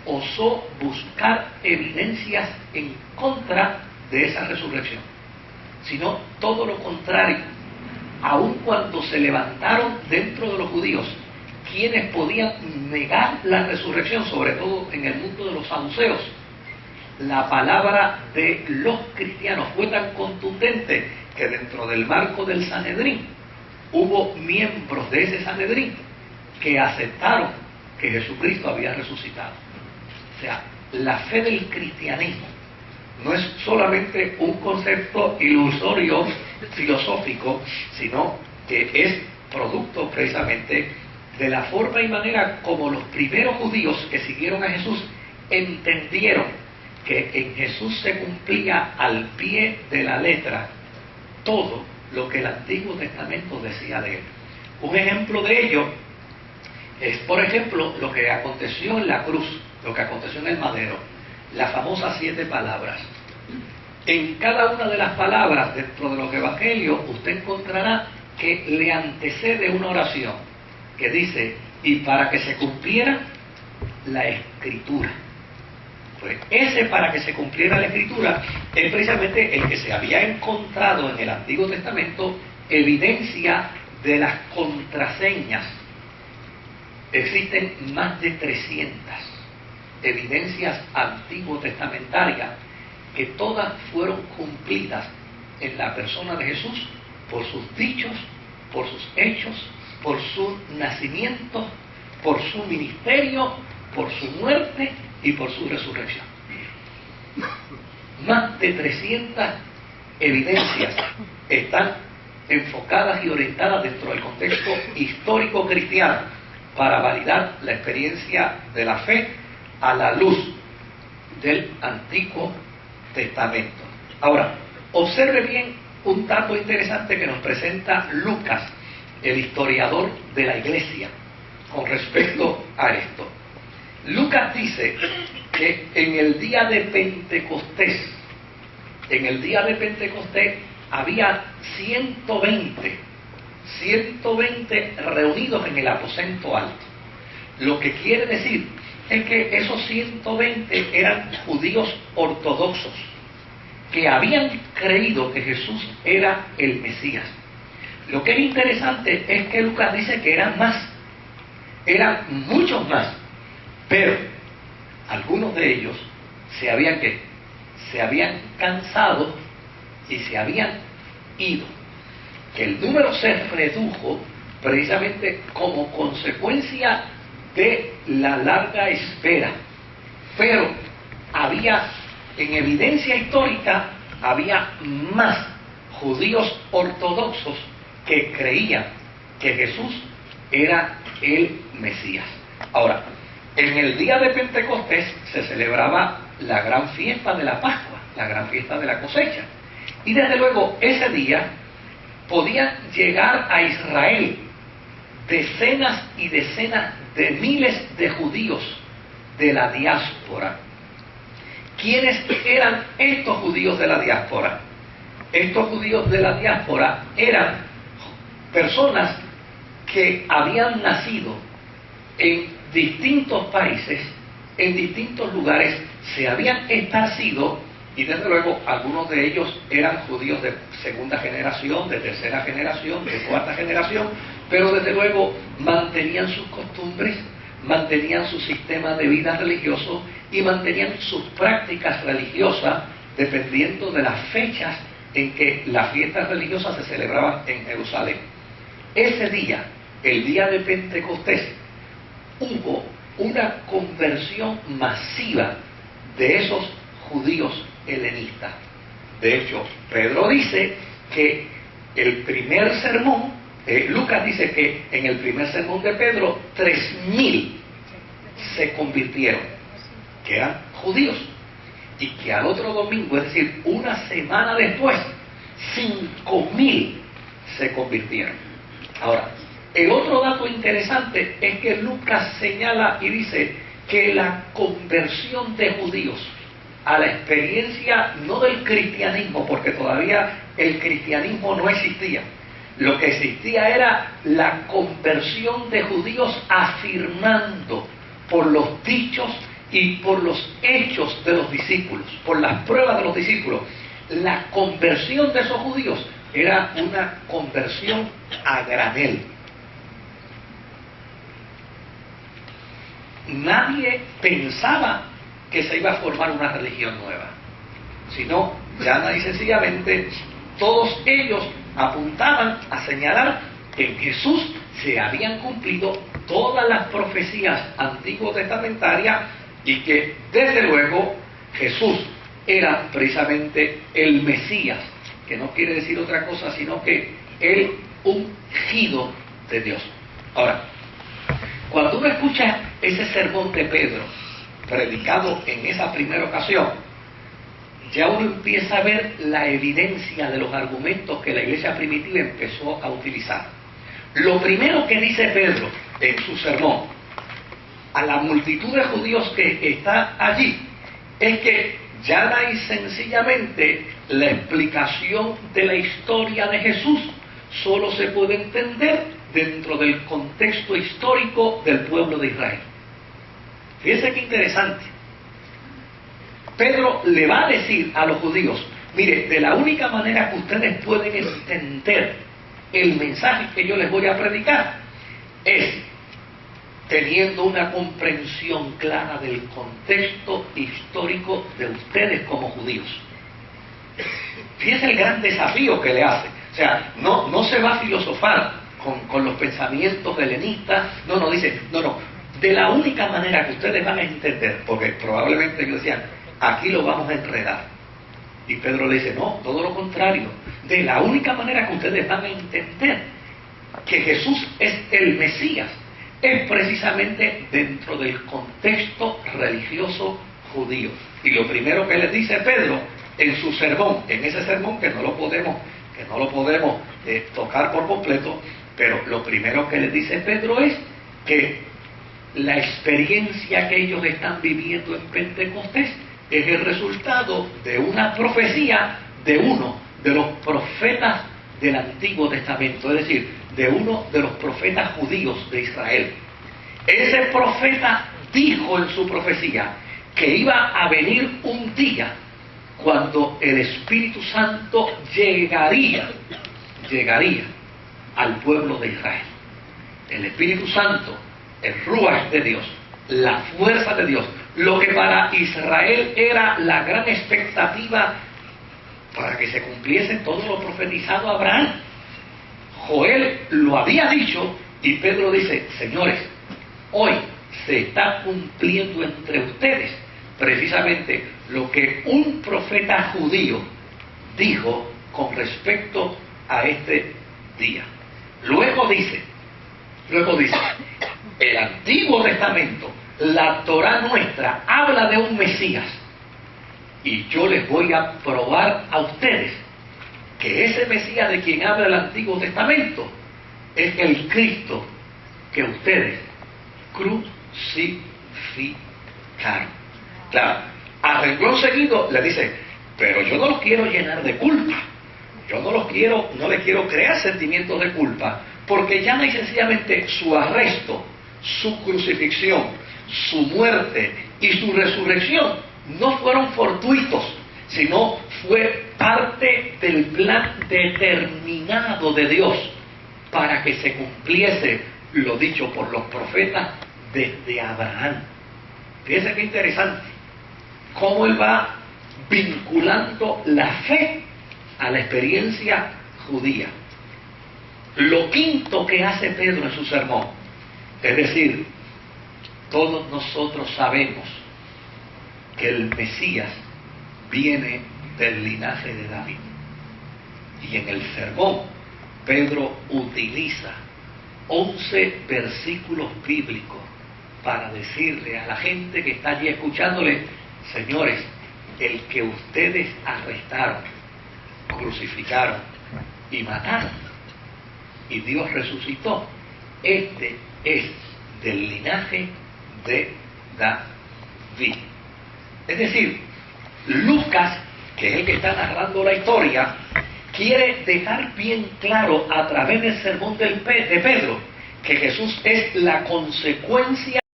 osó buscar evidencias en contra de esa resurrección, sino todo lo contrario. Aun cuando se levantaron dentro de los judíos quienes podían negar la resurrección, sobre todo en el mundo de los saduceos, la palabra de los cristianos fue tan contundente que dentro del marco del Sanedrín hubo miembros de ese Sanedrín que aceptaron que Jesucristo había resucitado. O sea, la fe del cristianismo no es solamente un concepto ilusorio filosófico, sino que es producto precisamente de la forma y manera como los primeros judíos que siguieron a Jesús entendieron que en Jesús se cumplía al pie de la letra todo lo que el Antiguo Testamento decía de él. Un ejemplo de ello es, por ejemplo, lo que aconteció en la cruz, lo que aconteció en el madero, las famosas 7 palabras. En cada una de las palabras dentro de los evangelios usted encontrará que le antecede una oración que dice: y para que se cumpliera la Escritura. Pues ese para que se cumpliera la Escritura es precisamente el que se había encontrado en el Antiguo Testamento evidencia de las contraseñas. Existen más de 300 evidencias antiguo testamentarias que todas fueron cumplidas en la persona de Jesús por sus dichos, por sus hechos, por su nacimiento, por su ministerio, por su muerte y por su resurrección. Más de 300 evidencias están enfocadas y orientadas dentro del contexto histórico cristiano para validar la experiencia de la fe a la luz del Antiguo Testamento. Ahora, observe bien un dato interesante que nos presenta Lucas, el historiador de la Iglesia, con respecto a esto. Lucas dice que en el día de Pentecostés, había 120 reunidos en el aposento alto. Lo que quiere decir es que esos 120 eran judíos ortodoxos que habían creído que Jesús era el Mesías. Lo que es interesante es que Lucas dice que eran muchos más, pero algunos de ellos se habían cansado y se habían ido. Que el número se redujo precisamente como consecuencia de la larga espera, pero en evidencia histórica había más judíos ortodoxos que creían que Jesús era el Mesías. Ahora, en el día de Pentecostés se celebraba la gran fiesta de la Pascua, la gran fiesta de la cosecha, y desde luego ese día podían llegar a Israel decenas y decenas de miles de judíos de la diáspora. ¿Quiénes eran estos judíos de la diáspora? Estos judíos de la diáspora eran personas que habían nacido en distintos países, en distintos lugares, se habían esparcido, y desde luego algunos de ellos eran judíos de segunda generación, de tercera generación, de cuarta generación, pero desde luego mantenían sus costumbres, mantenían su sistema de vida religioso y mantenían sus prácticas religiosas dependiendo de las fechas en que las fiestas religiosas se celebraban en Jerusalén. Ese día, el día de Pentecostés, hubo una conversión masiva de esos judíos helenistas. De hecho, Pedro dice que el primer sermón, Lucas dice que en el primer sermón de Pedro 3.000 se convirtieron, que eran judíos, y que al otro domingo, es decir, una semana después, 5.000 se convirtieron. Ahora, el otro dato interesante es que Lucas señala y dice que la conversión de judíos a la experiencia no del cristianismo, porque todavía el cristianismo no existía, lo que existía era la conversión de judíos afirmando por los dichos y por los hechos de los discípulos, por las pruebas de los discípulos, la conversión de esos judíos era una conversión a granel. Nadie pensaba que se iba a formar una religión nueva, sino, llana y sencillamente, todos ellos apuntaban a señalar que en Jesús se habían cumplido todas las profecías antiguo testamentarias y que, desde luego, Jesús era precisamente el Mesías, que no quiere decir otra cosa sino que el ungido de Dios. Ahora, cuando uno escucha ese sermón de Pedro, predicado en esa primera ocasión, ya uno empieza a ver la evidencia de los argumentos que la iglesia primitiva empezó a utilizar. Lo primero que dice Pedro en su sermón a la multitud de judíos que está allí es que llana y sencillamente la explicación de la historia de Jesús solo se puede entender dentro del contexto histórico del pueblo de Israel. Fíjense qué interesante. Pedro le va a decir a los judíos, mire, de la única manera que ustedes pueden entender el mensaje que yo les voy a predicar es teniendo una comprensión clara del contexto histórico de ustedes como judíos. Fíjense el gran desafío que le hace. O sea, no se va a filosofar con los pensamientos helenistas, dice, de la única manera que ustedes van a entender, porque probablemente ellos decían, aquí lo vamos a enredar. Y Pedro le dice, no, todo lo contrario, de la única manera que ustedes van a entender que Jesús es el Mesías, es precisamente dentro del contexto religioso judío. Y lo primero que les dice Pedro en su sermón, en ese sermón que no lo podemos tocar por completo, pero lo primero que les dice Pedro es que la experiencia que ellos están viviendo en Pentecostés es el resultado de una profecía de uno de los profetas del Antiguo Testamento, es decir, de uno de los profetas judíos de Israel. Ese profeta dijo en su profecía que iba a venir un día cuando el Espíritu Santo llegaría al pueblo de Israel. El Espíritu Santo, el Ruach de Dios, la fuerza de Dios, lo que para Israel era la gran expectativa para que se cumpliese todo lo profetizado a Abraham. Joel lo había dicho y Pedro dice, señores, hoy se está cumpliendo entre ustedes precisamente lo que un profeta judío dijo con respecto a este día. Luego dice, el Antiguo Testamento, la Torá nuestra, habla de un Mesías. Y yo les voy a probar a ustedes que ese Mesías de quien habla el Antiguo Testamento es el Cristo que ustedes crucificaron. Claro, a renglón seguido le dice, pero yo no los quiero llenar de culpa. Yo no les quiero crear sentimientos de culpa, porque llana y sencillamente su arresto, su crucifixión, su muerte y su resurrección no fueron fortuitos, sino fue parte del plan determinado de Dios para que se cumpliese lo dicho por los profetas desde Abraham. Fíjense qué interesante cómo él va vinculando la fe a la experiencia judía. Lo quinto que hace Pedro en su sermón, es decir, todos nosotros sabemos que el Mesías viene del linaje de David. Y en el sermón, Pedro utiliza 11 versículos bíblicos para decirle a la gente que está allí escuchándole, señores, el que ustedes arrestaron, crucificaron y mataron, y Dios resucitó, este es del linaje de David. Es decir, Lucas, que es el que está narrando la historia, quiere dejar bien claro a través del sermón de Pedro que Jesús es la consecuencia